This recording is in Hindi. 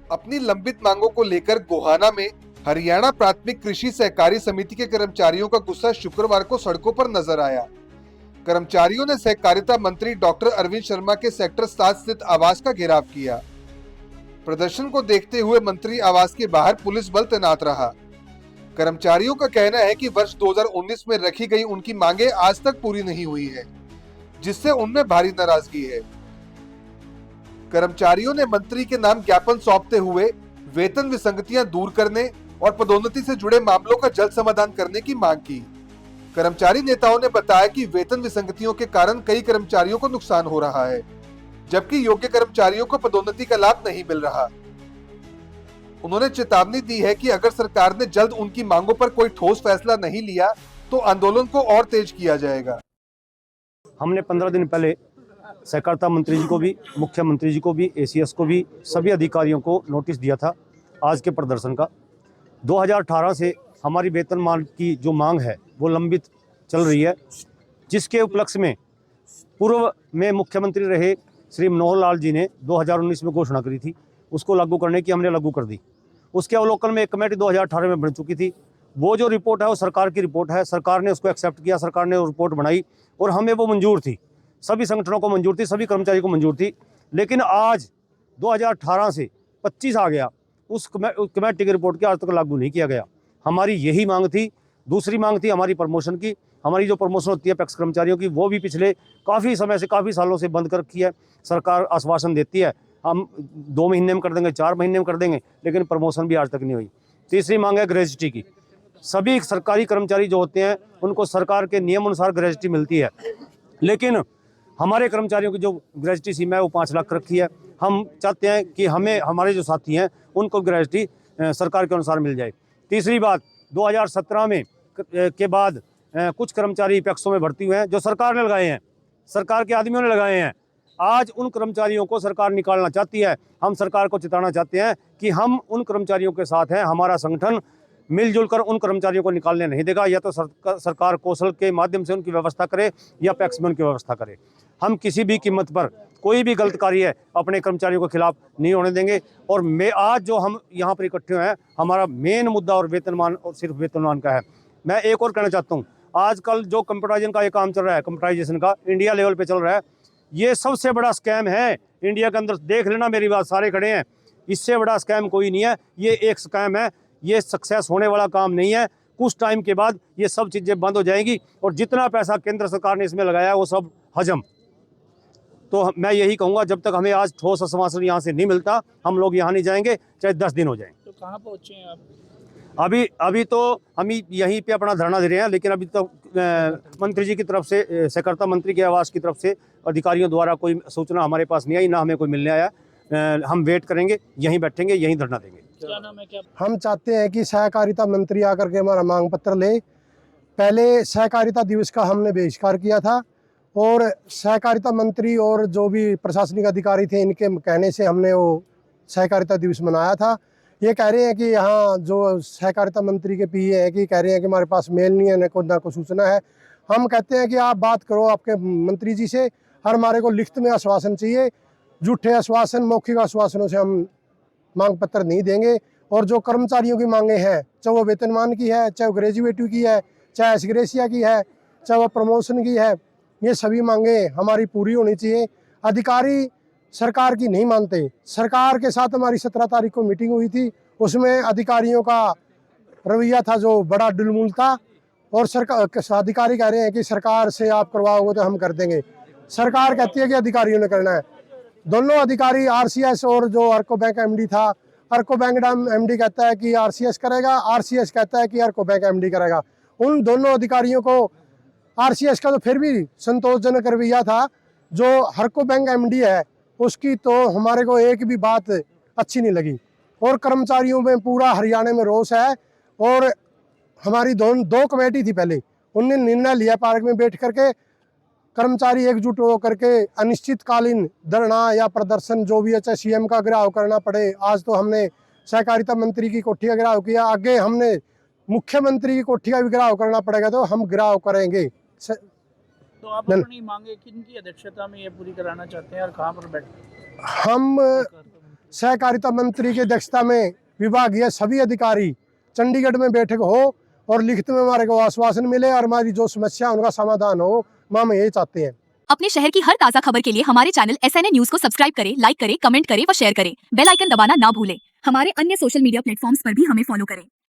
अपनी लंबित मांगों को लेकर गोहाना में हरियाणा प्राथमिक कृषि सहकारी समिति के कर्मचारियों का गुस्सा शुक्रवार को सड़कों पर नजर आया। कर्मचारियों ने सहकारिता मंत्री डॉक्टर अरविंद शर्मा के सेक्टर 7 स्थित आवास का घेराव किया। प्रदर्शन को देखते हुए मंत्री आवास के बाहर पुलिस बल तैनात रहा। कर्मचारियों का कहना है कि वर्ष 2019 में रखी गई उनकी मांगे आज तक पूरी नहीं हुई है, जिससे उनमें भारी नाराजगी है। कर्मचारियों ने मंत्री के नाम ज्ञापन सौंपते हुए वेतन विसंगतियां दूर करने और पदोन्नति से जुड़े मामलों का जल्द समाधान करने की मांग की। कर्मचारी नेताओं ने बताया कि वेतन विसंगतियों के कारण कई कर्मचारियों को नुकसान हो रहा है, जबकि योग्य कर्मचारियों को पदोन्नति का लाभ नहीं मिल रहा। उन्होंने चेतावनी दी है कि अगर सरकार ने जल्द उनकी मांगों पर कोई ठोस फैसला नहीं लिया तो आंदोलन को और तेज किया जाएगा। हमने 15 दिन पहले सहकारिता मंत्री जी को भी, मुख्यमंत्री जी को भी, एसीएस को भी, सभी अधिकारियों को नोटिस दिया था आज के प्रदर्शन का। 2018 से हमारी वेतनमान की जो मांग है वो लंबित चल रही है, जिसके उपलक्ष्य में पूर्व में मुख्यमंत्री रहे श्री मनोहर लाल जी ने 2019 में घोषणा करी थी, उसको लागू करने की हमने लागू कर दी। उसके अवलोकन में एक कमेटी 2018 में बन चुकी थी। वो जो रिपोर्ट है वो सरकार की रिपोर्ट है, सरकार ने उसको एक्सेप्ट किया, सरकार ने वो रिपोर्ट बनाई और हमें वो मंजूर थी, सभी संगठनों को मंजूर थी, सभी कर्मचारियों को मंजूर थी। लेकिन आज 2018 से 25 आ गया, उस कमेटी की रिपोर्ट के आज तक लागू नहीं किया गया। हमारी यही मांग थी। दूसरी मांग थी हमारी प्रमोशन की। हमारी जो प्रमोशन होती है पैक्स कर्मचारियों की, वो भी पिछले काफ़ी समय से, काफ़ी सालों से बंद कर रखी है। सरकार आश्वासन देती है हम 2 महीने में कर देंगे, 4 महीने में कर देंगे, लेकिन प्रमोशन भी आज तक नहीं हुई। तीसरी मांग है ग्रेजुटी की। सभी सरकारी कर्मचारी जो होते हैं उनको सरकार के नियम अनुसार ग्रेजुटी मिलती है, लेकिन हमारे कर्मचारियों की जो ग्रेजुटी सीमा है वो 5 लाख रखी है। हम चाहते हैं कि हमें, हमारे जो साथी हैं उनको ग्रेजुटी सरकार के अनुसार मिल जाए। तीसरी बात, 2017 में के बाद कुछ कर्मचारी पैक्सों में भर्ती हुए हैं जो सरकार ने लगाए हैं, सरकार के आदमियों ने लगाए हैं। आज उन कर्मचारियों को सरकार निकालना चाहती है। हम सरकार को चेताना चाहते हैं कि हम उन कर्मचारियों के साथ हैं। हमारा संगठन मिलजुल कर उन कर्मचारियों को निकालने नहीं देगा। या तो सरकार कौशल के माध्यम से उनकी व्यवस्था करे या पैक्स में उनकी व्यवस्था करे। हम किसी भी कीमत पर कोई भी गलत कार्य अपने कर्मचारियों के खिलाफ नहीं होने देंगे। और मैं आज जो हम यहाँ पर इकट्ठे हुए हैं, हमारा मेन मुद्दा और वेतनमान और सिर्फ वेतनमान का है। मैं एक और कहना चाहता हूँ, आजकल जो कंप्यूटराइजेशन का ये काम चल रहा है, कंप्यूटराइजेशन का इंडिया लेवल पे चल रहा है, ये सबसे बड़ा स्कैम है इंडिया के अंदर। देख लेना, मेरी बात, सारे खड़े हैं, इससे बड़ा स्कैम कोई नहीं है। ये एक स्कैम है, ये सक्सेस होने वाला काम नहीं है। कुछ टाइम के बाद ये सब चीज़ें बंद हो जाएंगी और जितना पैसा केंद्र सरकार ने इसमें लगाया है वो सब हजम। तो मैं यही कहूँगा, जब तक हमें आज ठोस आश्वासन यहाँ से नहीं मिलता, हम लोग यहाँ नहीं जाएंगे, चाहे 10 दिन हो जाएं। तो कहाँ पहुँचे हैं आप? अभी तो हम यहीं पे अपना धरना दे रहे हैं, लेकिन अभी तो मंत्री जी की तरफ से, सहकारिता मंत्री के आवास की तरफ से अधिकारियों द्वारा कोई सूचना हमारे पास नहीं आई, ना हमें कोई मिलने आया। हम वेट करेंगे, यहीं बैठेंगे, यहीं धरना देंगे। क्या नाम है? क्या हम चाहते हैं कि सहकारिता मंत्री आकर के हमारा मांग पत्र ले। पहले सहकारिता दिवस का हमने बहिष्कार किया था और सहकारिता मंत्री और जो भी प्रशासनिक अधिकारी थे, इनके कहने से हमने वो सहकारिता दिवस मनाया था। ये कह रहे हैं कि यहाँ जो सहकारिता मंत्री के पीए हैं कि कह रहे हैं कि हमारे पास मेल नहीं है, ना कोई सूचना है। हम कहते हैं कि आप बात करो आपके मंत्री जी से, और हमारे को लिखित में आश्वासन चाहिए। झूठे आश्वासन, मौखिक आश्वासनों से हम मांग पत्र नहीं देंगे। और जो कर्मचारियों की मांगे हैं, चाहे वो वेतनमान की है, चाहे वो ग्रेजुएटी की है, चाहे एसग्रेशिया की है, चाहे वो प्रमोशन की है, ये सभी मांगे हमारी पूरी होनी चाहिए। अधिकारी सरकार की नहीं मानते। सरकार के साथ हमारी 17 तारीख को मीटिंग हुई थी, उसमें अधिकारियों का रवैया था जो बड़ा डुलमुल था। और सरकार अधिकारी कह रहे हैं कि सरकार से आप करवाओगे तो हम कर देंगे। सरकार कहती है कि अधिकारियों ने करना है। दोनों अधिकारी, आरसीएस और जो अर्को बैंक एमडी था, अर्को बैंक एमडी कहता है कि आरसीएस करेगा, आरसीएस कहता है कि अर्को बैंक एमडी करेगा। उन दोनों अधिकारियों को, आरसीएस का तो फिर भी संतोषजनक रवैया था, जो अर्को बैंक एमडी है उसकी तो हमारे को एक भी बात अच्छी नहीं लगी। और कर्मचारियों में पूरा हरियाणा में रोष है और हमारी दो कमेटी थी पहले, उनने निर्णय लिया पार्क में बैठ करके कर्मचारी एकजुट हो करके अनिश्चितकालीन धरना या प्रदर्शन जो भी है, चाहे सीएम का घेराव करना पड़े। आज तो हमने सहकारिता मंत्री की कोठी का घेराव किया, आगे हमने मुख्यमंत्री की कोठी का भी घेराव करना पड़ेगा, तो हम घेराव करेंगे। तो आप अपनी मांगे किन की अध्यक्षता में ये पूरी कराना चाहते हैं और कहाँ पर बैठे? हम सहकारिता मंत्री की अध्यक्षता में विभागीय सभी अधिकारी चंडीगढ़ में बैठक हो और लिखित में हमारे को आश्वासन मिले और हमारी जो समस्या उनका समाधान हो, हम यही चाहते हैं। अपने शहर की हर ताजा खबर के लिए हमारे चैनल SNA न्यूज को सब्सक्राइब करें, लाइक करें, कमेंट करें व शेयर करें। बेल आइकन दबाना ना भूलें। हमारे अन्य सोशल मीडिया प्लेटफॉर्म्स पर भी हमें फॉलो करें।